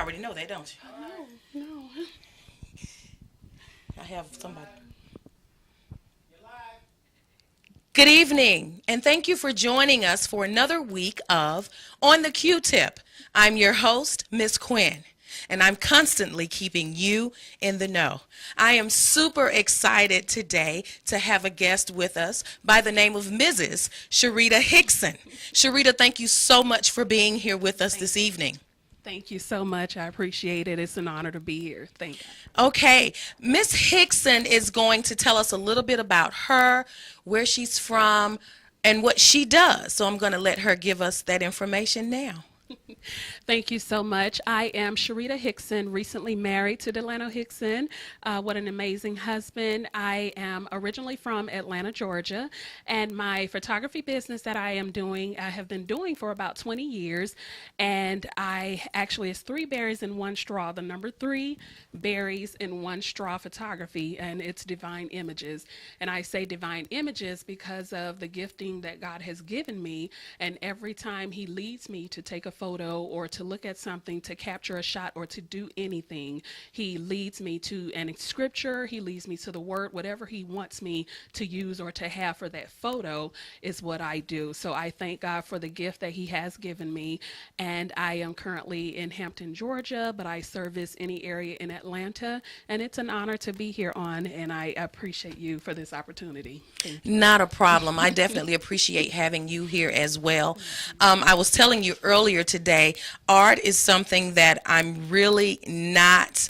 already know that, don't No, no. you? I have somebody. Good evening, and thank you for joining us for another week of On the Q-Tip. I'm your host, Miss Quinn, and I'm constantly keeping you in the know. I am super excited today to have a guest with us by the name of Mrs. Sharita Hickson. Sharita, thank you so much for being here with us this evening. Thank you so much. I appreciate it. It's an honor to be here. Thank you. Okay, Miss Hickson is going to tell us a little bit about her, where she's from, and what she does. So I'm going to let her give us that information now. Thank you so much. I am Sharita Hickson, recently married to Delano Hickson. What an amazing husband. I am originally from Atlanta, Georgia, and my photography business that I am doing, I have been doing for about 20 years, and I actually, it's three berries in one straw, the number three berries in one straw photography, and it's divine images. And I say divine images because of the gifting that God has given me, and every time he leads me to take a photo or to look at something, to capture a shot, or to do anything, he leads me to an scripture, he leads me to the word, whatever he wants me to use or to have for that photo is what I do. So I thank God for the gift that he has given me. And I am currently in Hampton, Georgia, but I service any area in Atlanta. And it's an honor to be here on, and I appreciate you for this opportunity. Thank you. Not a problem. I definitely appreciate having you here as well. I was telling you earlier today, art is something that I'm really not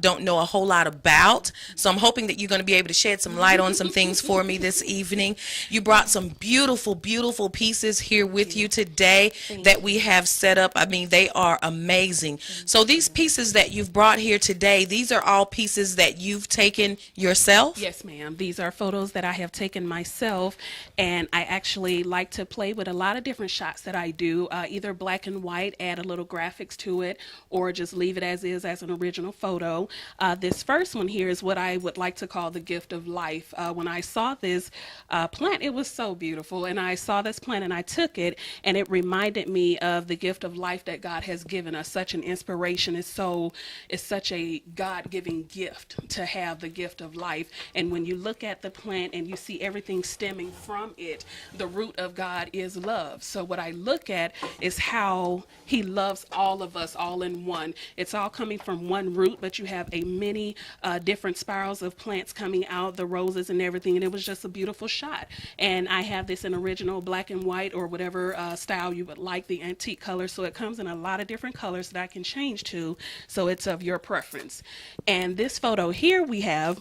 don't know a whole lot about. So I'm hoping that you're going to be able to shed some light on some things for me this evening. You brought some beautiful, beautiful pieces here with you today that we have set up. I mean, they are amazing. So these pieces that you've brought here today, these are all pieces that you've taken yourself? Yes, ma'am. These are photos that I have taken myself, and I actually like to play with a lot of different shots that I do, either black and white, add a little graphics to it, or just leave it as is as an original photo. This first one here is what I would like to call the gift of life. When I saw this plant, it was so beautiful, and I saw this plant and I took it, and it reminded me of the gift of life that God has given us. Such an inspiration. It's such a God-given gift to have the gift of life. And when you look at the plant and you see everything stemming from it, the root of God is love. So what I look at is how he loves all of us all in one. It's all coming from one root, but you have a many different spirals of plants coming out, the roses and everything, and it was just a beautiful shot. And I have this in original black and white, or whatever style you would like, the antique color. So it comes in a lot of different colors that I can change to, so it's of your preference. And this photo here we have,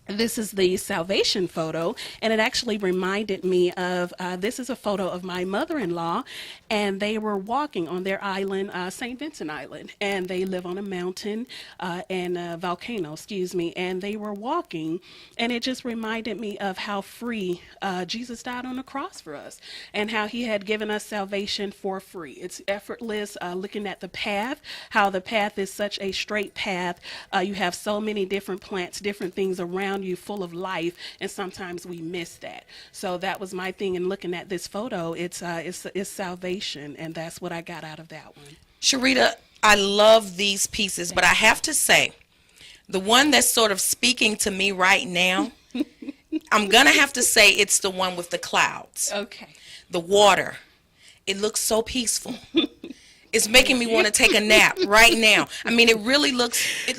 this is the salvation photo, and it actually reminded me of, this is a photo of my mother-in-law, and they were walking on their island, St. Vincent Island, and they live on a mountain and a volcano, excuse me, and they were walking, and it just reminded me of how free Jesus died on the cross for us, and how he had given us salvation for free. It's effortless, looking at the path, how the path is such a straight path. You have so many different plants, different things around you full of life, and sometimes we miss that. So that was my thing in looking at this photo. It's salvation, and that's what I got out of that one. Sharita, I love these pieces, but I have to say, the one that's sort of speaking to me right now, I'm going to have to say it's the one with the clouds, Okay. the water. It looks so peaceful. It's making me want to take a nap right now. I mean, it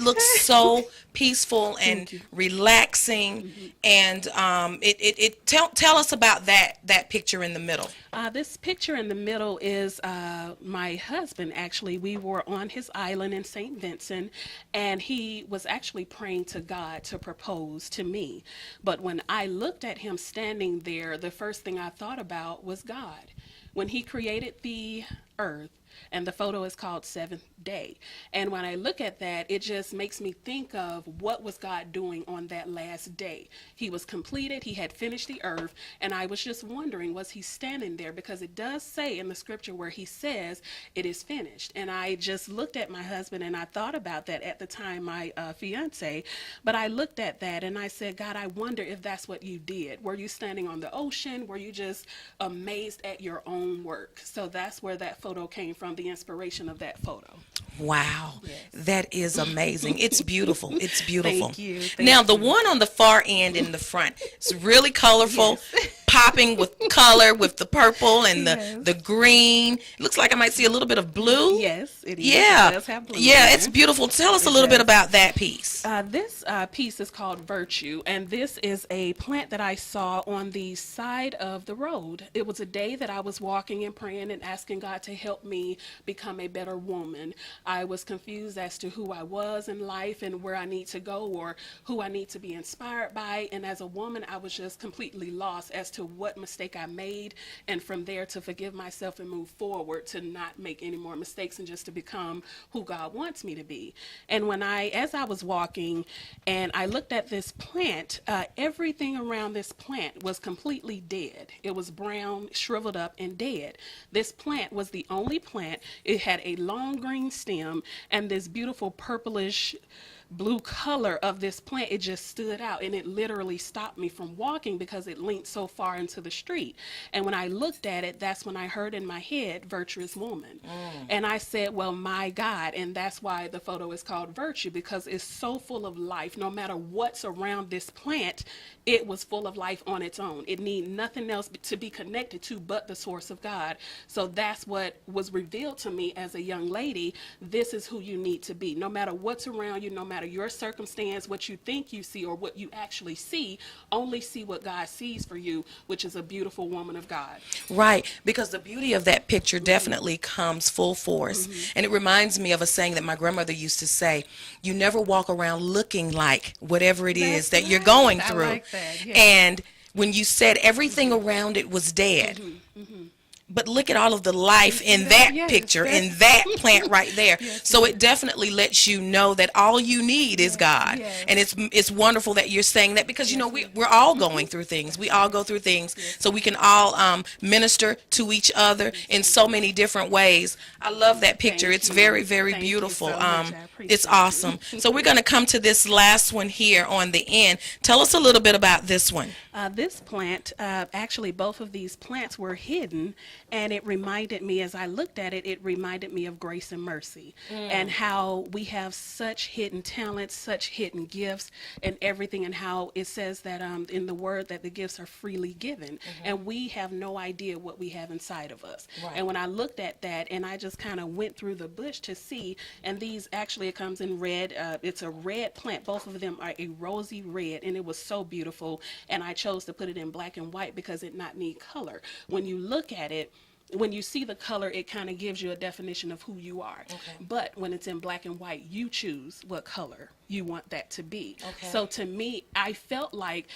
looks so peaceful and relaxing. And tell us about that picture in the middle. This picture in the middle is my husband, actually. We were on his island in St. Vincent, and he was actually praying to God to propose to me. But when I looked at him standing there, the first thing I thought about was God. When he created the earth, and the photo is called Seventh Day. And when I look at that, it just makes me think of what was God doing on that last day. He was completed, he had finished the earth, and I was just wondering, was he standing there? Because it does say in the scripture where he says, it is finished. And I just looked at my husband, and I thought about that at the time, my fiance, but I looked at that and I said, God, I wonder if that's what you did. Were you standing on the ocean? Were you just amazed at your own work? So that's where that photo came from. from the inspiration of that photo. Wow, Yes. that is amazing. It's beautiful. It's beautiful. Thank you. Now, Thank the you. one on the far end in the front, it's really colorful, Yes. popping with color, with the purple and Yes. the green. It looks like I might see a little bit of blue. Yes, it is. Yeah. It does have blue in Yeah, there. it's beautiful. Tell us a It little bit does. about that piece. This piece is called Virtue, and this is a plant that I saw on the side of the road. It was a day that I was walking and praying and asking God to help me become a better woman. I was confused as to who I was in life and where I need to go or who I need to be inspired by. And as a woman, I was just completely lost as to what mistake I made, and from there to forgive myself and move forward to not make any more mistakes and just to become who God wants me to be. And as I was walking and I looked at this plant, everything around this plant was completely dead. It was brown, shriveled up, and dead. This plant was the only plant. It had a long green stem, and this beautiful purplish blue color of this plant, it just stood out, and it literally stopped me from walking because it leaned so far into the street. And when I looked at it, that's when I heard in my head, virtuous woman. And I said, well, my God. And that's why the photo is called Virtue, because it's so full of life. No matter what's around this plant, it was full of life on its own. It need nothing else to be connected to but the source of God. So that's what was revealed to me as a young lady. This is who you need to be. No matter what's around you, no matter your circumstance, what you think you see or what you actually see, only see what God sees for you, which is a beautiful woman of God. Right, because the beauty of that picture definitely comes full force. And it reminds me of a saying that my grandmother used to say, you never walk around looking like whatever it is That's that you're right. going I through. like that, yeah. And when you said everything around it was dead, but look at all of the life in that Yes, picture, in that's- that plant right there. Yes, So it definitely lets you know that all you need is God. yes. And it's wonderful that you're saying that, because, you know, we're all going through things. We all go through things. So we can all minister to each other in so many different ways. I love that picture. Thank It's you. very, very Thank you beautiful. so much. I appreciate It's it. awesome. So we're going to come to this last one here on the end. Tell us a little bit about this one. This plant, actually both of these plants were hidden, and it reminded me, as I looked at it, it reminded me of grace and mercy and how we have such hidden talents, such hidden gifts and everything, and how it says that in the word that the gifts are freely given, and we have no idea what we have inside of us. Right. And when I looked at that and I just kind of went through the bush to see, and these actually, it comes in red, it's a red plant, both of them are a rosy red, and it was so beautiful, and I chose to put it in black and white because it not need color. When you look at it, when you see the color, it kind of gives you a definition of who you are. But when it's in black and white, you choose what color you want that to be. So to me, I felt like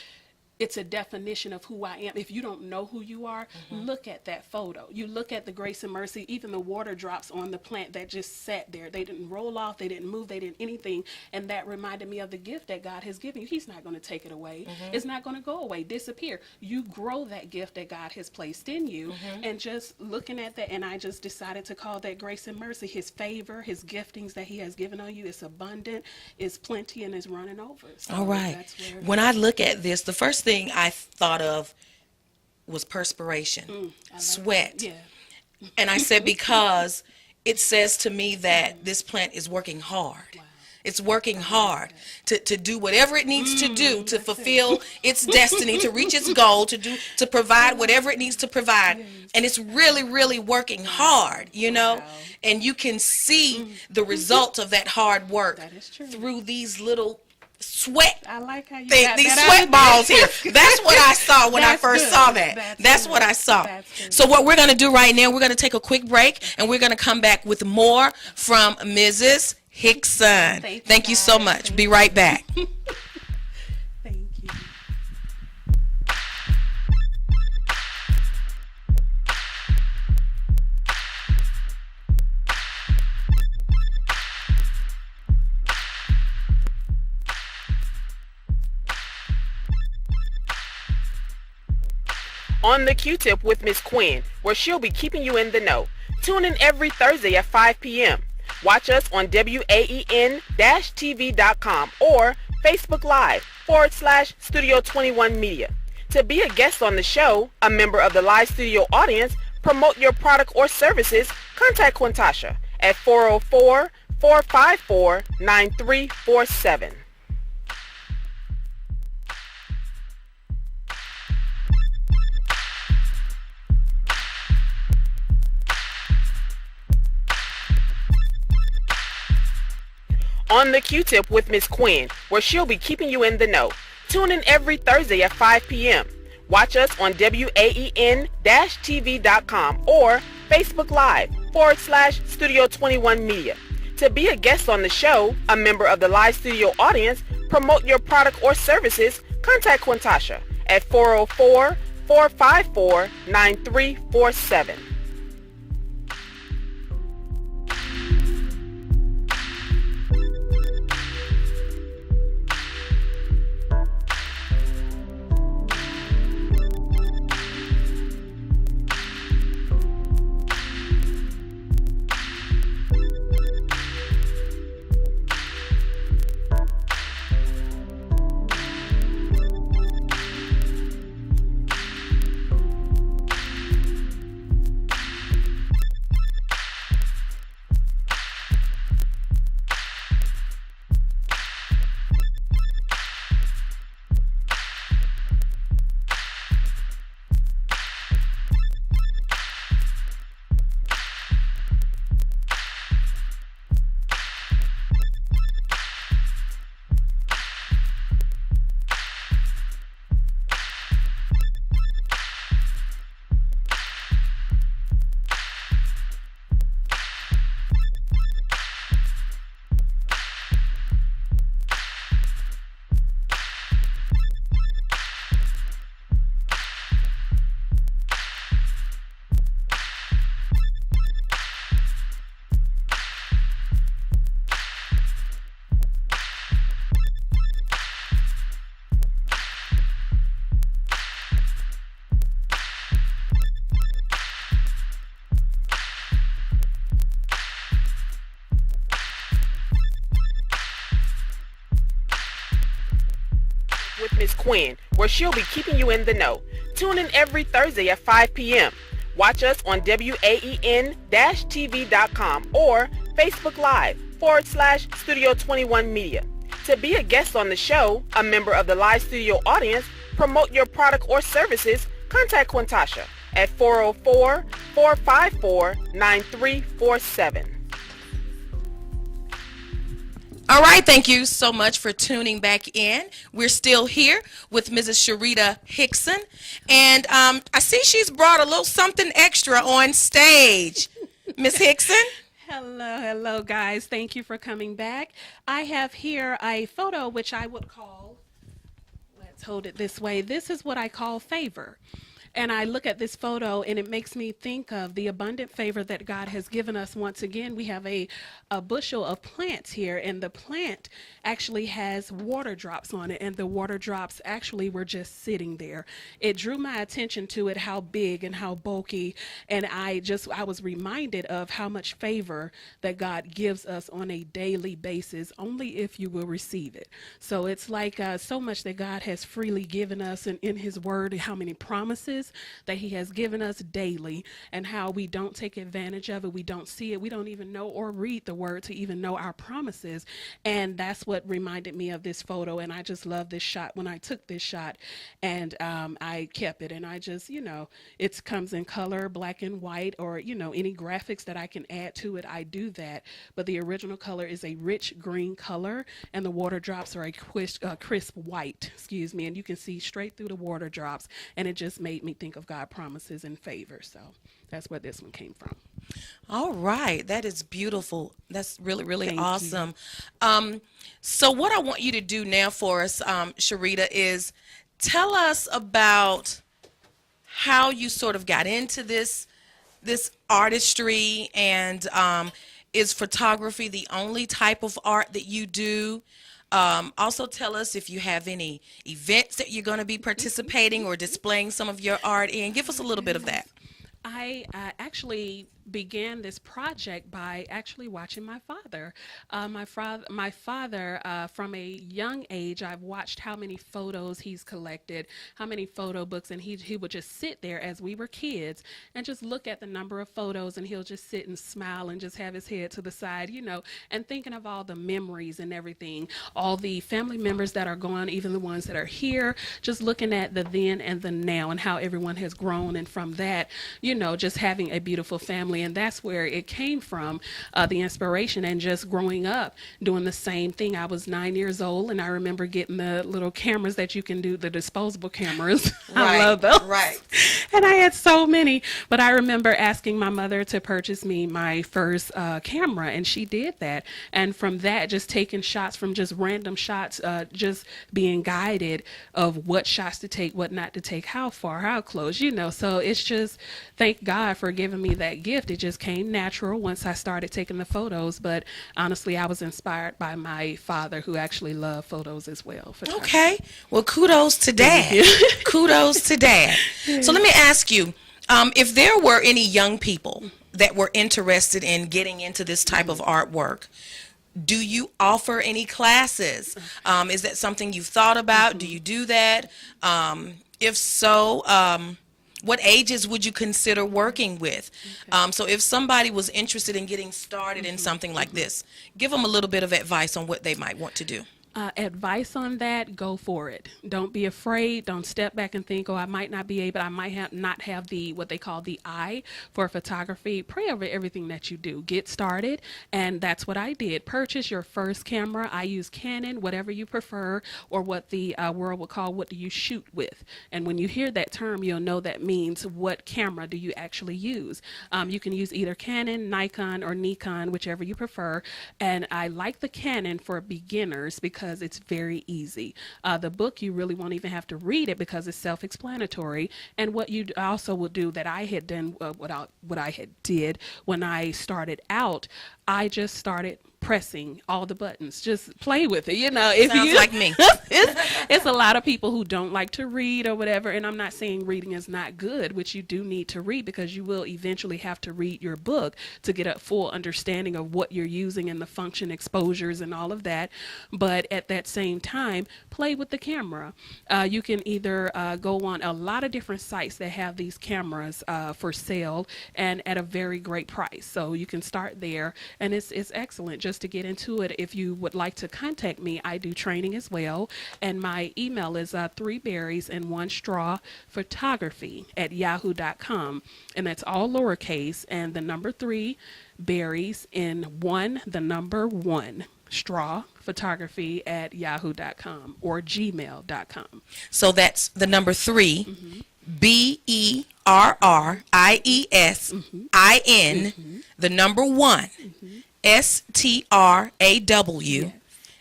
it's a definition of who I am. If you don't know who you are, look at that photo. You look at the grace and mercy, even the water drops on the plant that just sat there. They didn't roll off, they didn't move, they didn't anything. And that reminded me of the gift that God has given you. He's not going to take it away. It's not going to go away, disappear. You grow that gift that God has placed in you. And just looking at that, and I just decided to call that grace and mercy, his favor, his giftings that he has given on you. It's abundant, it's plenty, and it's running over. So All right. that's where When I look at this, the first thing I thought of was perspiration, I like sweat. that. Yeah. And I said, because it says to me that this plant is working hard. It's working hard to do whatever it needs to do to fulfill its destiny, to reach its goal, to provide whatever it needs to provide. And it's really, really working hard, you know? Wow. And you can see the result of that hard work That is true. through these little sweat I like how you these got that sweat out balls here. That's what I saw when I That's first good. saw that. That's good. what I saw. That's good. So what we're going to do right now, we're going to take a quick break, and we're going to come back with more from Mrs. Hickson. Thank you, so guys. much. Thank Be right back. Thank you. On the Q-Tip with Miss Quinn, where she'll be keeping you in the know. Tune in every Thursday at 5 p.m. Watch us on waen-tv.com or Facebook Live/Studio 21 Media. To be a guest on the show, a member of the live studio audience, promote your product or services, contact Quintasha at 404-454-9347. On the Q-Tip with Miss Quinn, where she'll be keeping you in the know. Tune in every Thursday at 5 p.m. Watch us on waen-tv.com or Facebook Live /Studio 21 Media. To be a guest on the show, a member of the live studio audience, promote your product or services, contact Quintasha at 404-454-9347. With Miss Quinn, where she'll be keeping you in the know. Tune in every Thursday at 5 p.m. Watch us on waen-tv.com or Facebook Live /Studio 21 Media. To be a guest on the show, a member of the live studio audience, promote your product or services, contact Quintasha at 404-454-9347. All right, thank you so much for tuning back in. We're still here with Mrs. Sharita Hickson, and I see she's brought a little something extra on stage. Miss Hickson? Hello, guys. Thank you for coming back. I have here a photo which I would call, let's hold it this way, this is what I call favor. And I look at this photo and it makes me think of the abundant favor that God has given us. Once again, we have a bushel of plants here, and the plant actually has water drops on it, and the water drops actually were just sitting there. It drew my attention to it, how big and how bulky, and I was reminded of how much favor that God gives us on a daily basis, only if you will receive it. So it's like so much that God has freely given us in his word, and how many promises that he has given us daily, and how we don't take advantage of it. We don't see it. We don't even know or read the word to even know our promises. And that's what reminded me of this photo. And I just love this shot. When I took this shot, and I kept it, and I just, it comes in color, black and white, or, any graphics that I can add to it, I do that. But the original color is a rich green color, and the water drops are a crisp white, and you can see straight through the water drops, and it just made me think of God promises and favor. So that's where this one came from. All right, that is beautiful. That's really, really Thank awesome. So what I want you to do now for us, Sharita, is tell us about how you sort of got into this artistry, and is photography the only type of art that you do? Also tell us if you have any events that you're going to be participating or displaying some of your art in. Give us a little bit of that. I actually began this project by actually watching my father. My father, from a young age, I've watched how many photos he's collected, how many photo books, and he would just sit there as we were kids and just look at the number of photos, and he'll just sit and smile and just have his head to the side, and thinking of all the memories and everything, all the family members that are gone, even the ones that are here, just looking at the then and the now and how everyone has grown, and from that, just having a beautiful family. And that's where it came from, the inspiration, and just growing up doing the same thing. I was 9 years old, and I remember getting the little cameras that you can do, the disposable cameras. I love those. Right. And I had so many, but I remember asking my mother to purchase me my first camera, and she did that. And from that, just taking shots from just random shots, just being guided of what shots to take, what not to take, how far, how close, So it's just, thank God for giving me that gift. It just came natural once I started taking the photos. But honestly, I was inspired by my father, who actually loved photos as well. Okay. Well, kudos to Dad. Kudos to Dad. So let me ask you, if there were any young people that were interested in getting into this type of artwork, do you offer any classes? Is that something you've thought about? Do you do that? If so, what ages would you consider working with? So if somebody was interested in getting started in something like this, give them a little bit of advice on what they might want to do. Advice on that, go for it. Don't be afraid. Don't step back and think, oh, I might not be able, I might not have the, what they call the eye for photography. Pray over everything that you do. Get started. And that's what I did. Purchase your first camera. I use Canon, whatever you prefer, or what the world would call, what do you shoot with? And when you hear that term, you'll know that means what camera do you actually use. You can use either Canon, Nikon, or Nikon, whichever you prefer. And I like the Canon for beginners because it's very easy. The book, you really won't even have to read it because it's self-explanatory. And what you also will do that I had done, what I had did when I started out, I just started pressing all the buttons. Just play with it. If Sounds like me. it's a lot of people who don't like to read or whatever, and I'm not saying reading is not good, which you do need to read because you will eventually have to read your book to get a full understanding of what you're using and the function exposures and all of that. But at that same time, play with the camera. You can either go on a lot of different sites that have these cameras for sale and at a very great price. So you can start there, and it's excellent. Just to get into it, if you would like to contact me, I do training as well, and my email is 3 berries and 1 straw photography at yahoo.com, and that's all lowercase, and the number 3 berries in 1 the number 1 straw photography at yahoo.com or gmail.com. So that's the number 3, BERRIESIN, the number 1, STRAW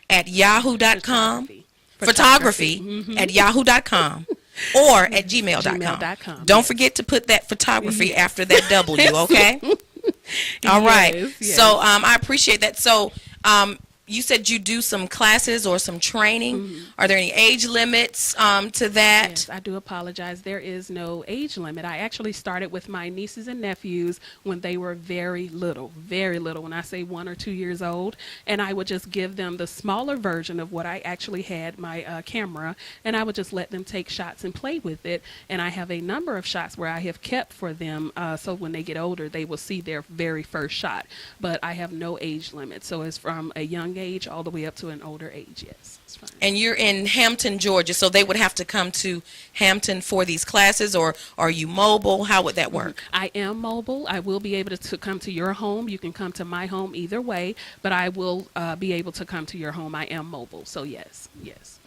at yahoo.com, photography at yahoo.com, or at gmail.com. Don't forget to put that photography after that W, okay? All right. Yes. So I appreciate that. So you said you do some classes or some training. Are there any age limits to that? Yes, I do apologize. There is no age limit. I actually started with my nieces and nephews when they were very little, when I say 1 or 2 years old. And I would just give them the smaller version of what I actually had, my camera, and I would just let them take shots and play with it. And I have a number of shots where I have kept for them, so when they get older, they will see their very first shot. But I have no age limit. So it's from a young age all the way up to an older age. Yes, it's fine. And you're in Hampton, Georgia, so they would have to come to Hampton for these classes, or are you mobile? How would that work? I am mobile. I will be able to come to your home. You can come to my home either way, but I will be able to come to your home. I am mobile, so yes.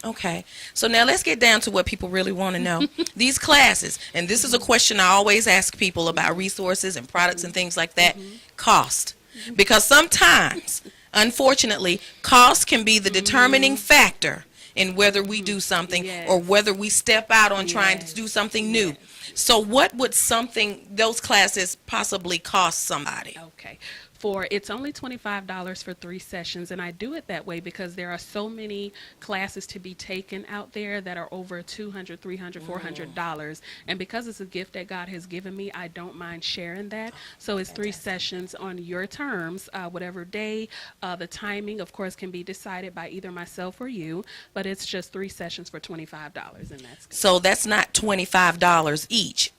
Okay. So now let's get down to what people really want to know. These classes, and this is a question I always ask people about resources and products and things like that, cost. Because sometimes, unfortunately, cost can be the determining factor in whether we do something or whether we step out on trying to do something new. So what would those classes possibly cost somebody? Okay. It's only $25 for 3 sessions, and I do it that way because there are so many classes to be taken out there that are over $200, $300, $400, and because it's a gift that God has given me, I don't mind sharing that. So it's 3 sessions on your terms, whatever day. The timing, of course, can be decided by either myself or you, but it's just 3 sessions for $25, and that's good. So that's not $25 each.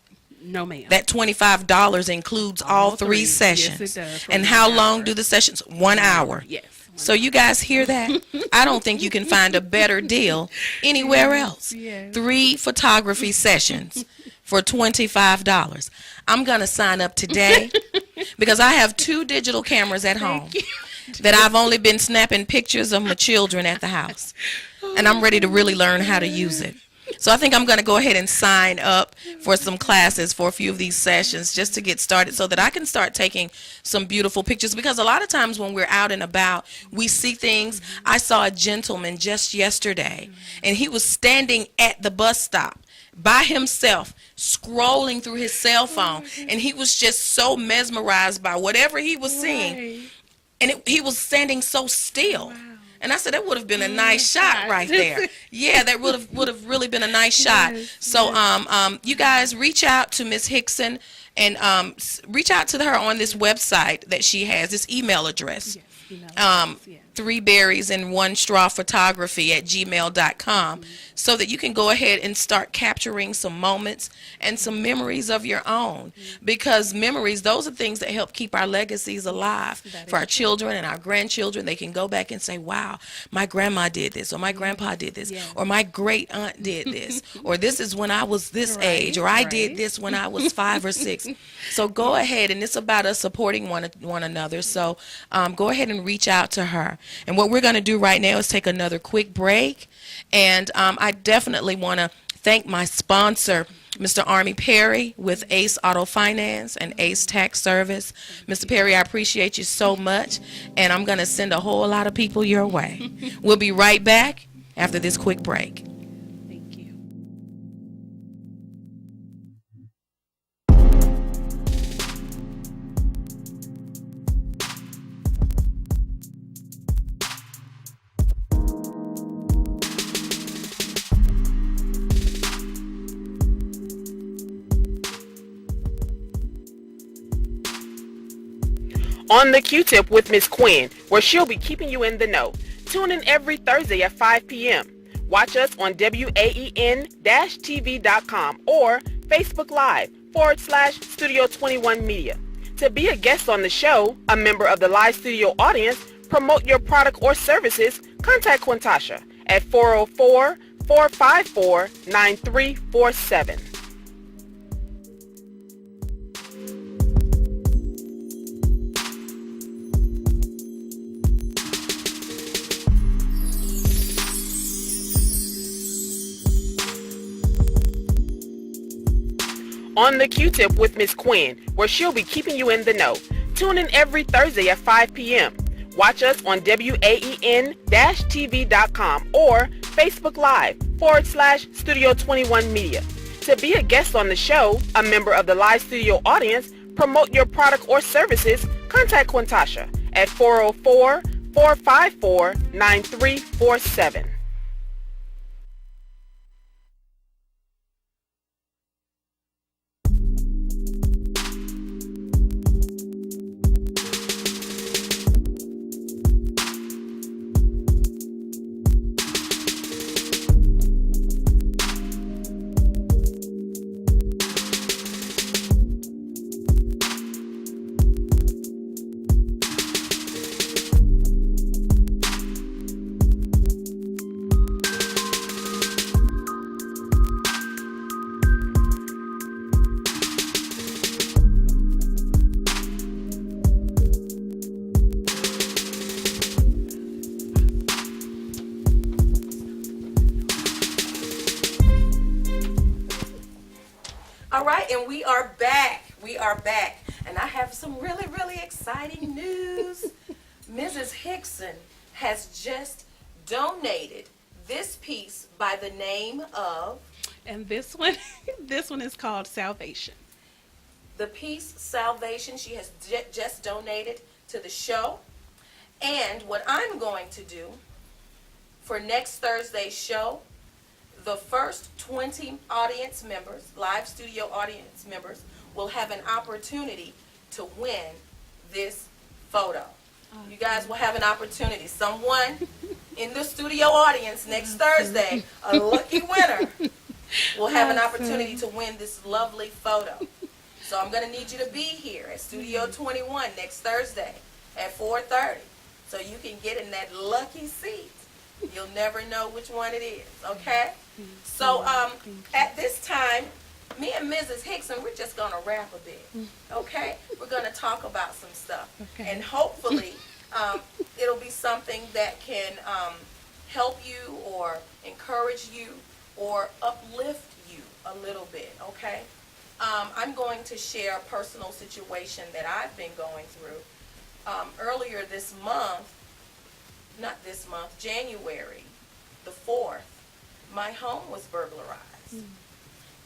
No, ma'am. That $25 includes all three Yes, sessions. it does. For And 1 how long hour. do the sessions? 1 hour. Yes. So you guys hear that? I don't think you can find a better deal anywhere else. Yes. 3 photography sessions for $25. I'm going to sign up today because I have 2 digital cameras at home that I've only been snapping pictures of my children at the house. And I'm ready to really learn how to use it. So I think I'm going to go ahead and sign up for some classes for a few of these sessions just to get started so that I can start taking some beautiful pictures, because a lot of times when we're out and about, we see things. I saw a gentleman just yesterday, and he was standing at the bus stop by himself, scrolling through his cell phone, and he was just so mesmerized by whatever he was seeing, and he was standing so still. And I said, that would have been a nice shot right there. Yeah, that would have really been a nice shot. So you guys reach out to Miss Hickson and reach out to her on this website that she has, this email address. Yes. 3 berries and 1 straw photography at gmail.com, so that you can go ahead and start capturing some moments and some memories of your own, because memories, those are things that help keep our legacies alive for our children and our grandchildren. They can go back and say, wow, my grandma did this, or my grandpa did this, or my great aunt did this, or this is when I was this age, or I did this when I was 5 or 6. So go ahead, and it's about us supporting one another. So go ahead and reach out to her. And what we're going to do right now is take another quick break. And I definitely want to thank my sponsor, Mr. Army Perry with Ace Auto Finance and Ace Tax Service. Mr. Perry, I appreciate you so much. And I'm going to send a whole lot of people your way. We'll be right back after this quick break. Thank you. On the Q-Tip with Miss Quinn, where she'll be keeping you in the know. Tune in every Thursday at 5 p.m. Watch us on waen-tv.com or Facebook Live /Studio 21 Media. To be a guest on the show, a member of the live studio audience, promote your product or services, contact Quintasha at 404-454-9347. On the Q-Tip with Miss Quinn, where she'll be keeping you in the know. Tune in every Thursday at 5 p.m. Watch us on waen-tv.com or Facebook Live /Studio 21 Media. To be a guest on the show, a member of the live studio audience, promote your product or services, contact Quintasha at 404-454-9347. All right, and we are back. We are back. And I have some really, really exciting news. Mrs. Hickson has just donated this piece by the name of... And this one, this one is called Salvation. The piece Salvation. She has just donated to the show. And what I'm going to do for next Thursday's show, the first 20 audience members, live studio audience members, will have an opportunity to win this photo. You guys will have an opportunity. Someone in the studio audience next Thursday, a lucky winner, will have an opportunity to win this lovely photo. So I'm going to need you to be here at Studio 21 next Thursday at 4:30 so you can get in that lucky seat. You'll never know which one it is, okay? So at this time, me and Mrs. Hickson, we're just going to rap a bit, okay? We're going to talk about some stuff. Okay. And hopefully it'll be something that can help you or encourage you or uplift you a little bit, okay? I'm going to share a personal situation that I've been going through. Earlier this month, not this month, January the 4th, my home was burglarized.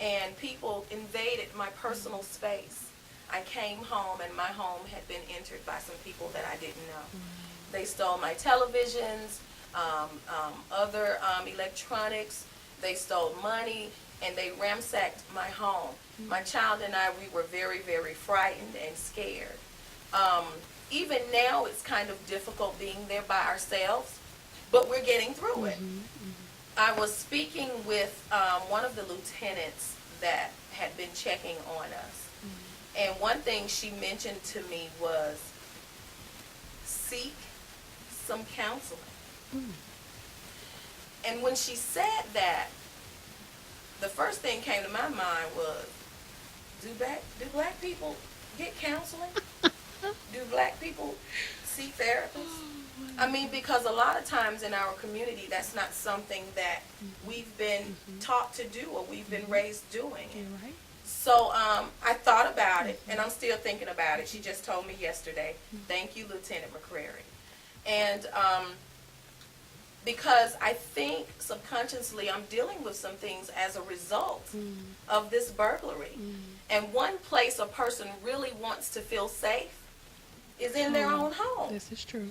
And people invaded my personal space. I came home and my home had been entered by some people that I didn't know. They stole my televisions, other electronics. They stole money, and they ransacked my home. My child and I, we were very, very frightened and scared. Even now, it's kind of difficult being there by ourselves, but we're getting through it. I was speaking with one of the lieutenants that had been checking on us, and one thing she mentioned to me was, seek some counseling. And when she said that, the first thing came to my mind was, do black people get counseling? Do black people see therapists? I mean, because a lot of times in our community, that's not something that we've been taught to do or we've been raised doing. Right. So I thought about it, and I'm still thinking about it. She just told me yesterday, thank you, Lieutenant McCrary. And because I think subconsciously I'm dealing with some things as a result of this burglary. And one place a person really wants to feel safe is in their own home. This is true.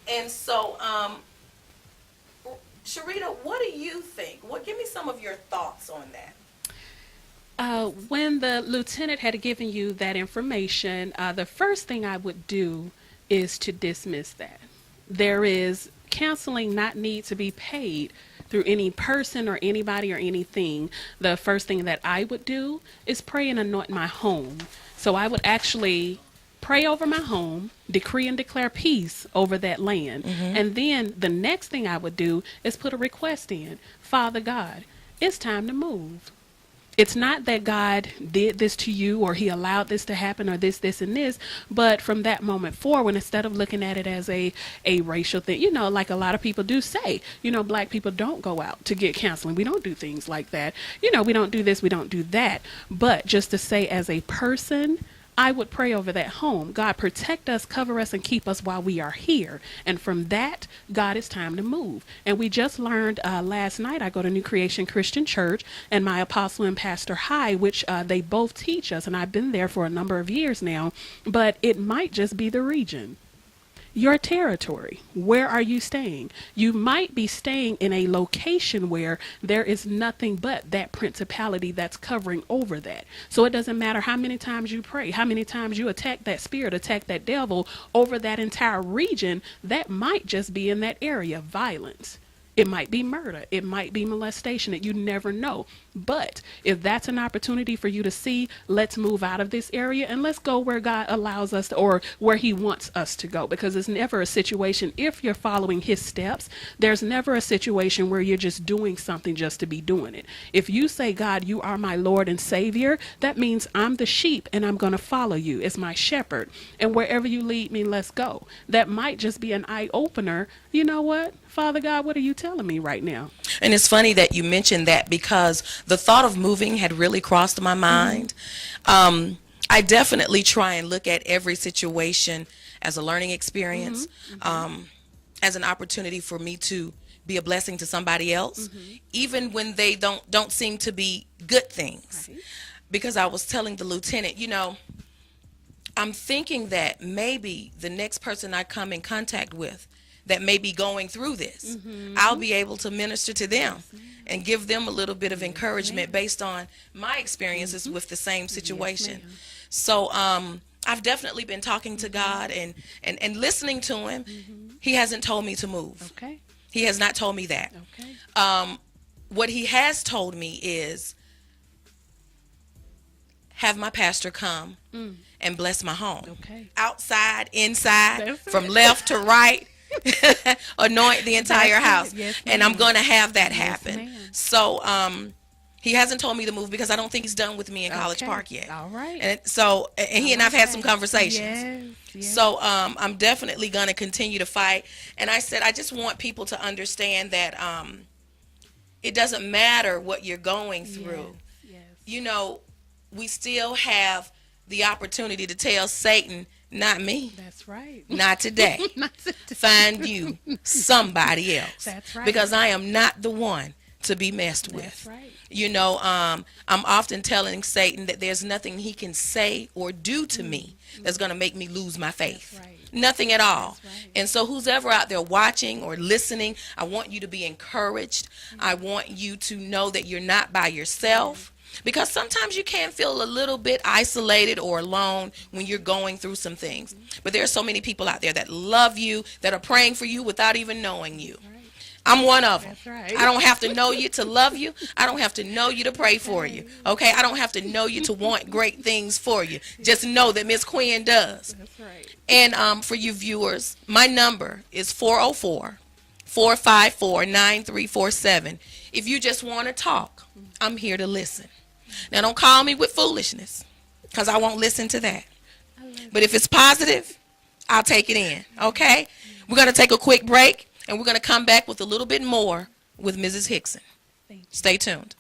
And so, Sharita, what do you think? Give me some of your thoughts on that. When the lieutenant had given you that information, the first thing I would do is to dismiss that. There is counseling not need to be paid through any person or anybody or anything. The first thing that I would do is pray and anoint my home. So I would actually pray over my home, decree and declare peace over that land. And then the next thing I would do is put a request in. Father God, it's time to move. It's not that God did this to you or he allowed this to happen or this, and this, but from that moment forward, instead of looking at it as a racial thing, you know, like a lot of people do say, you know, black people don't go out to get counseling. We don't do things like that. You know, we don't do this, we don't do that. But just to say as a person, I would pray over that home. God, protect us, cover us, and keep us while we are here. And from that, God, it's time to move. And we just learned last night, I go to New Creation Christian Church, and my apostle and pastor High, which they both teach us, and I've been there for a number of years now, but it might just be the region. Your territory. Where are you staying? You might be staying in a location where there is nothing but that principality that's covering over that. So it doesn't matter how many times you pray, how many times you attack that spirit, attack that devil over that entire region, that might just be in that area, violence. It might be murder. It might be molestation. You never know. But if that's an opportunity for you to see, let's move out of this area and let's go where God allows us to, or where he wants us to go. Because it's never a situation, if you're following his steps, there's never a situation where you're just doing something just to be doing it. If you say, God, you are my Lord and Savior, that means I'm the sheep and I'm going to follow you as my shepherd. And wherever you lead me, let's go. That might just be an eye opener. You know what? Father God, what are you telling me right now? And it's funny that you mentioned that because the thought of moving had really crossed my mind. I definitely try and look at every situation as a learning experience, as an opportunity for me to be a blessing to somebody else, even when they don't seem to be good things. Right. Because I was telling the lieutenant, you know, I'm thinking that maybe the next person I come in contact with that may be going through this, I'll be able to minister to them and give them a little bit of encouragement based on my experiences with the same situation. So I've definitely been talking to God and listening to him. He hasn't told me to move. Okay. He has not told me that. Okay. What he has told me is have my pastor come and bless my home. Okay. Outside, inside, That's from it. left to right. Anoint the entire That's it. house. Yes, And I'm ma'am. going to have that Yes, happen. ma'am. So he hasn't told me to move because I don't think he's done with me in College Okay. Park yet. All right. And he and I've had some conversations. Yes. Yes. So I'm definitely going to continue to fight. And I said I just want people to understand that it doesn't matter what you're going through. Yes. You know, we still have the opportunity to tell Satan, not me, That's right. not today. Not to- Find you somebody else. That's right. Because I am not the one to be messed with. That's right. You know, I'm often telling Satan that there's nothing he can say or do to me that's going to make me lose my faith. That's right. Nothing at all. That's right. And so who's ever out there watching or listening, I want you to be encouraged. I want you to know that you're not by yourself. Because sometimes you can feel a little bit isolated or alone when you're going through some things. But there are so many people out there that love you, that are praying for you without even knowing you. I'm one of them. That's right. I don't have to know you to love you. I don't have to know you to pray for you. Okay? I don't have to know you to want great things for you. Just know that Miss Quinn does. That's right. And for you viewers, my number is 404-454-9347. If you just want to talk, I'm here to listen. Now, don't call me with foolishness, because I won't listen to that. But if it's positive, I'll take it in, okay? We're going to take a quick break, and we're going to come back with a little bit more with Mrs. Hickson. Thank you. Stay tuned.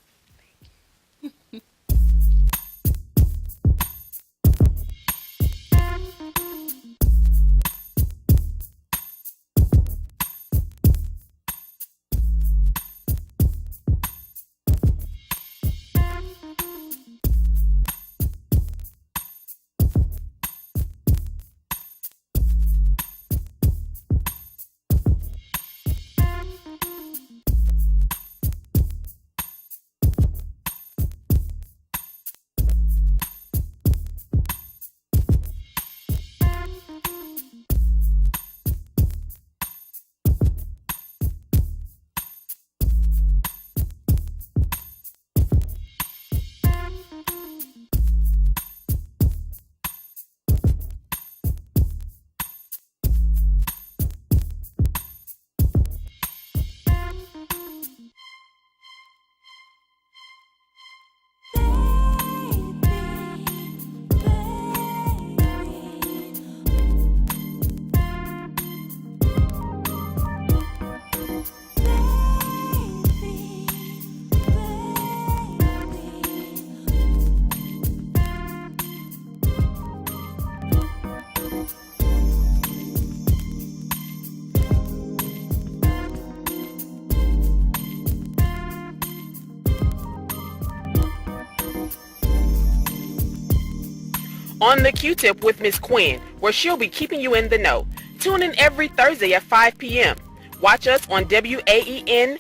On the Q-Tip with Miss Quinn, where she'll be keeping you in the know. Tune in every Thursday at 5 p.m. Watch us on waen-tv.com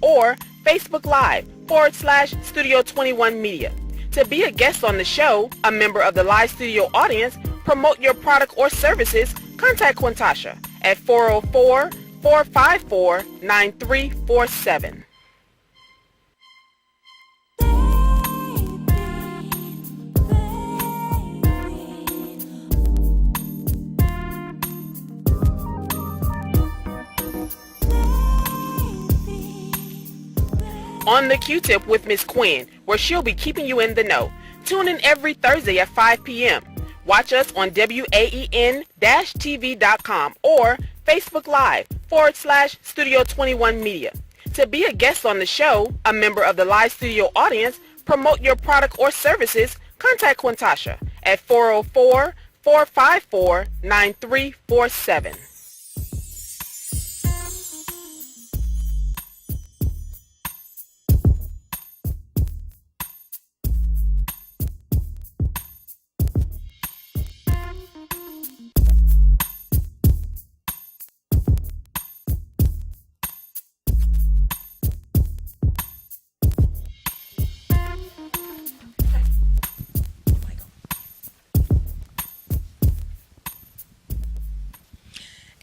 or Facebook Live / Studio 21 Media. To be a guest on the show, a member of the live studio audience, promote your product or services, contact Quintasha at 404-454-9347. On the Q-Tip with Miss Quinn, where she'll be keeping you in the know. Tune in every Thursday at 5 p.m. Watch us on waen-tv.com or Facebook Live / Studio 21 Media. To be a guest on the show, a member of the live studio audience, promote your product or services, contact Quintasha at 404-454-9347.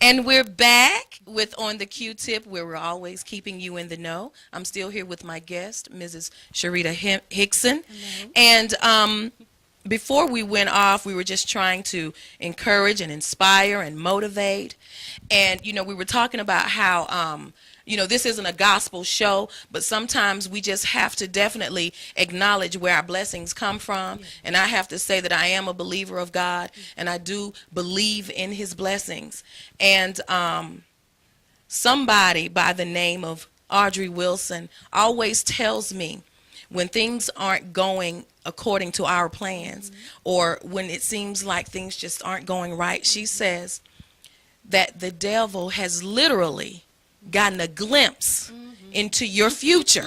And we're back with On the Q-Tip, where we're always keeping you in the know. I'm still here with my guest, Mrs. Sharita Hickson. Hello. And before we went off, we were just trying to encourage and inspire and motivate. And, we were talking about how, this isn't a gospel show, but sometimes we just have to definitely acknowledge where our blessings come from. And I have to say that I am a believer of God, and I do believe in his blessings. And somebody by the name of Audrey Wilson always tells me when things aren't going according to our plans, or when it seems like things just aren't going right, she says that the devil has literally gotten a glimpse into your future,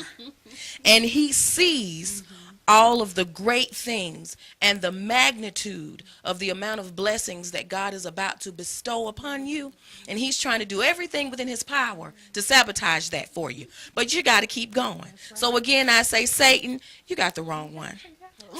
and he sees all of the great things and the magnitude of the amount of blessings that God is about to bestow upon you, and he's trying to do everything within his power to sabotage that for you. But you got to keep going. So again, I say, Satan, you got the wrong one.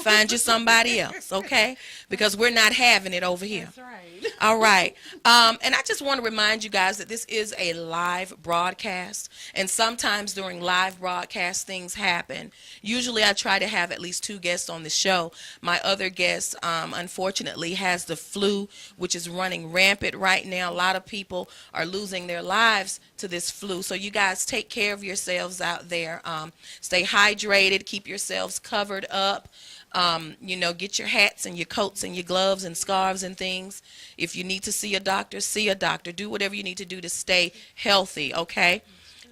Find you somebody else, okay? Because we're not having it over here. That's right. All right. And I just want to remind you guys that this is a live broadcast. And sometimes during live broadcasts, things happen. Usually I try to have at least 2 guests on the show. My other guest, unfortunately, has the flu, which is running rampant right now. A lot of people are losing their lives to this flu. So you guys take care of yourselves out there. Stay hydrated. Keep yourselves covered up. Get your hats and your coats and your gloves and scarves and things. If you need to see a doctor, see a doctor. Do whatever you need to do to stay healthy, okay?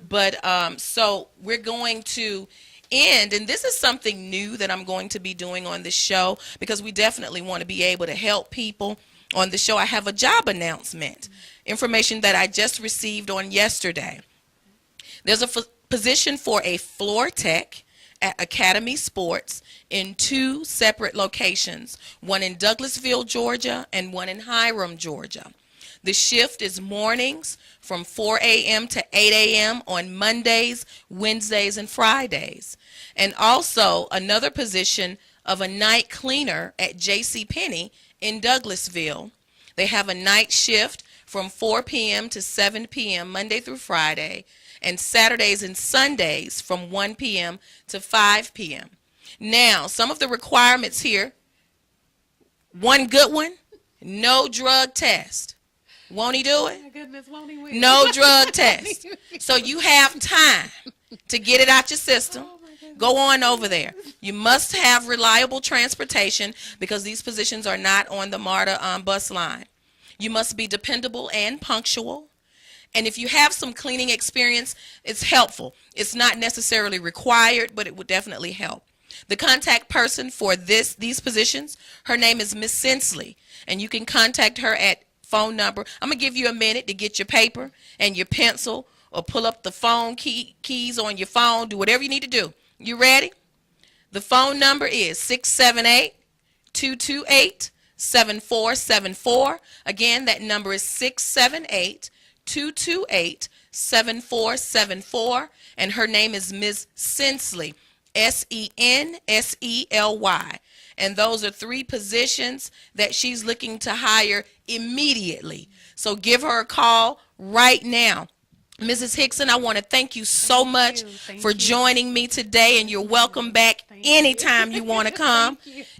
But so we're going to end, and this is something new that I'm going to be doing on this show, because we definitely want to be able to help people on the show. I have a job announcement, information that I just received on yesterday. There's a position for a floor tech at Academy Sports in 2 separate locations, one in Douglasville, Georgia, and one in Hiram, Georgia. The shift is mornings from 4 a.m. to 8 a.m. on Mondays, Wednesdays, and Fridays. And also another position of a night cleaner at JCPenney in Douglasville. They have a night shift from 4 p.m. to 7 p.m. Monday through Friday, and Saturdays and Sundays from 1 p.m. to 5 p.m. Now, some of the requirements here, one good one, no drug test. Won't he do it? My goodness, won't he win? No drug test. So you have time to get it out your system. Go on over there. You must have reliable transportation, because these positions are not on the MARTA bus line. You must be dependable and punctual. And if you have some cleaning experience, it's helpful. It's not necessarily required, but it would definitely help. The contact person for these positions, her name is Miss Sensley, and you can contact her at phone number. I'm going to give you a minute to get your paper and your pencil, or pull up the phone keys on your phone. Do whatever you need to do. You ready? The phone number is 678-228-7474. Again, that number is 678-228-7474, and her name is Ms. Sensley, Sensely. And those are 3 positions that she's looking to hire immediately. So give her a call right now. Mrs. Hickson, I want to thank you so much for joining me today, and you're welcome back anytime you want to come.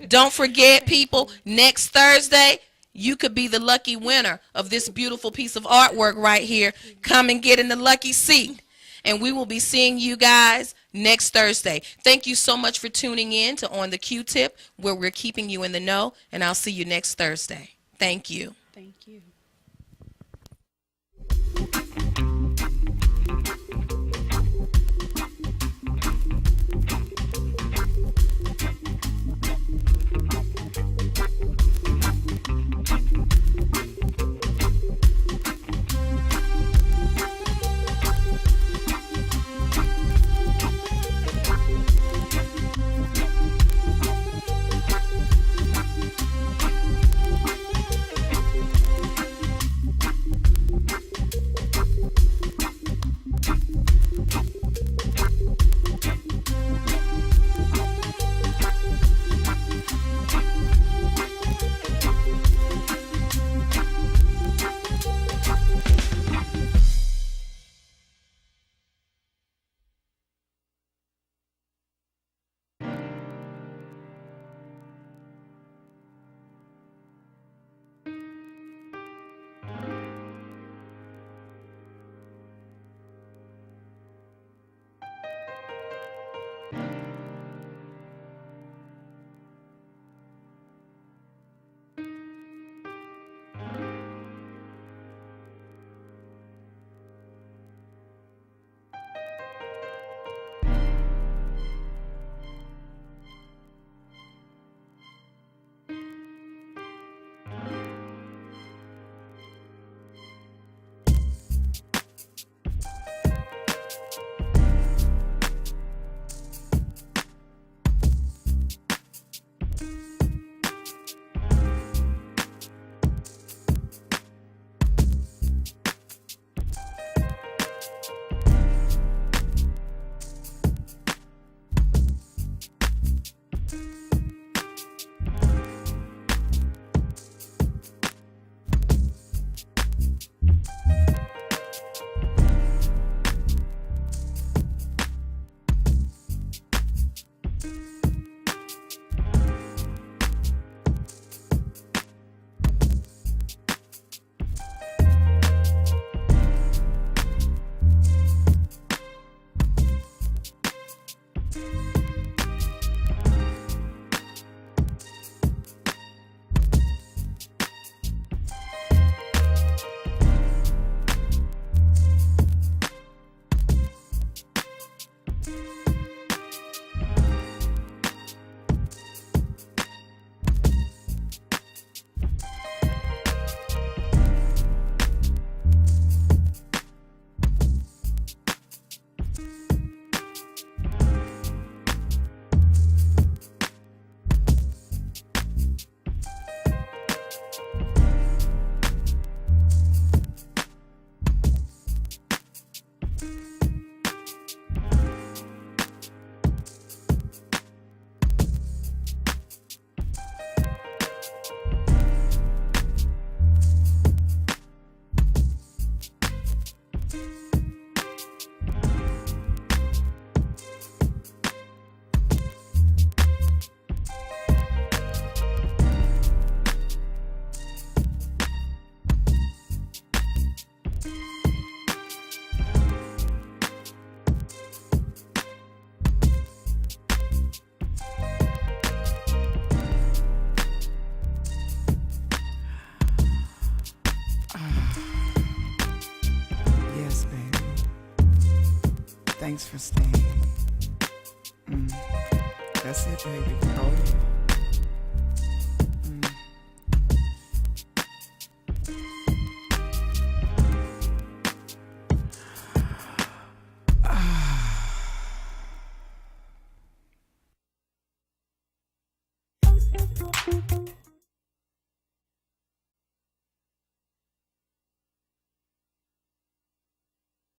Don't forget, people, next Thursday, you could be the lucky winner of this beautiful piece of artwork right here. Come and get in the lucky seat. And we will be seeing you guys next Thursday. Thank you so much for tuning in to On the Q-Tip, where we're keeping you in the know, and I'll see you next Thursday. Thank you. Thank you. Thanks for staying. That's it, baby. Oh, yeah.